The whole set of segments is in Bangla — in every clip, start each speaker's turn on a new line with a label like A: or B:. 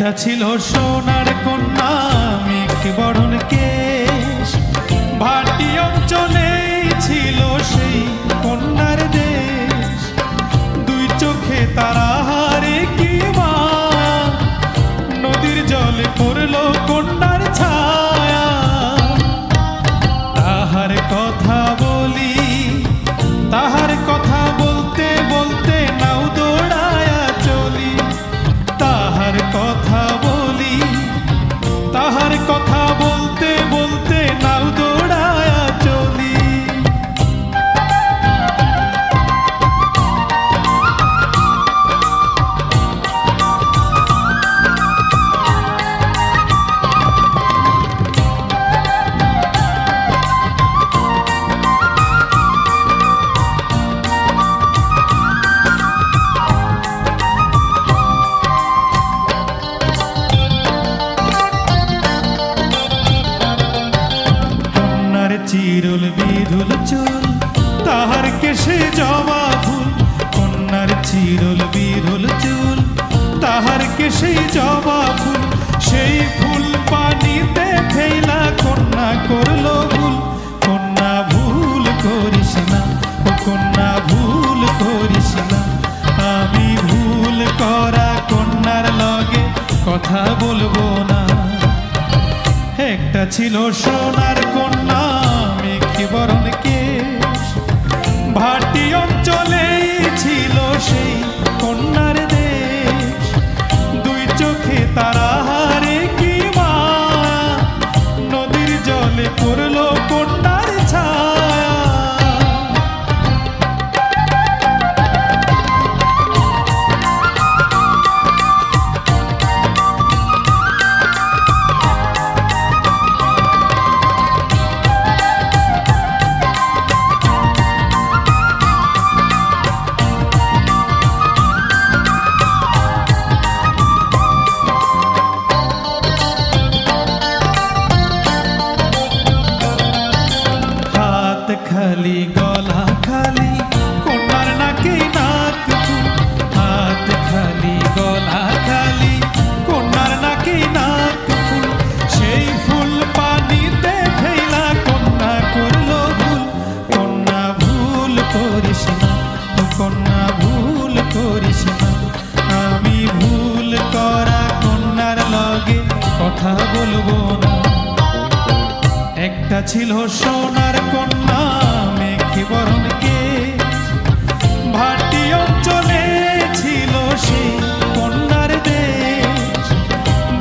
A: একটা ছিল সোনার কন্যা মেঘ বরণ কেশ, ভাটি অঞ্চলেই ছিল সেই কন্যার দেশ। দুই চোখে তারা হারে কি মা, নদীর জলে পড়ল কন্যার ছায়া। তাহার কথা বলি, তাহার কথা বলতে বলতে নাও দৌড়ায়া চলি। তাহার কথা বলি, তাহার কথা বলতে বলতে নাও দৌড়ায়া চলি। চিরুল বিধুল চুল, তাহার কেশে জবা ফুল। কন্যার চিরুল বিধুল চুল, তাহার কেশে জবা ফুল। সেই ফুল পানিতে ফেলা কন্যা করল ভুল। কন্যা ভুল করিস না, ও কন্যা ভুল করিস না। আমি ভুল করা কন্যার লগে কথা বলবো না। একটা ছিল সোনার কন্যা মেঘ বরণ কেশ, ভাটি অঞ্চলে ছিল সেই কন্যার দেশ। দুই চোখে তারা হারে কি মা, নদীর জলে পড়ল কন্যার ছায়া। খালি গলা খালি কন্যার নাকে নাক ফুল। হাত খালি গলা খালি কন্যার নাকে নাক ফুল। সেই ফুল পানিতে ফেলা কন্যা করল ভুল। কন্যা ভুল করিস না, কন্যা ভুল করিস না। আমি ভুল করা কন্যার লগে কথা বলবো না। একটা ছিল সোনার কন্যা মেঘ বরণ কেশ, ভাটি অঞ্চলে ছিল সেই কন্যার দেশ।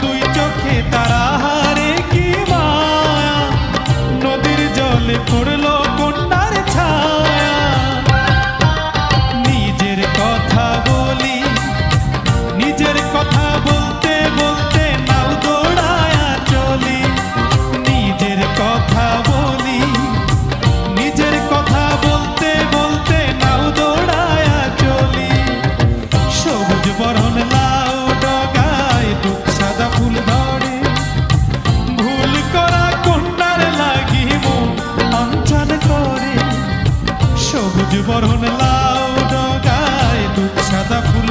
A: দুই চোখে তারা হারে কি মায়া, নদীর জলে পড়ল কন্যার ছায়া। নিজের কথা বলি, নিজের কথা বলতে বলতে নাও দৌড়ায়া চলি। নিজের কথা বলি, নিজের কথা বলতে বলতে নাও দৌড়ায়া চলি। সবুজ বরণ লাউ ডগায় দুঃখ সাদা ফুল ধরে, ভুল করা কন্যার লাগি মন অঞ্চল করে। সবুজ বরণ লাউ ডগায় দুঃখ সাদা ফুল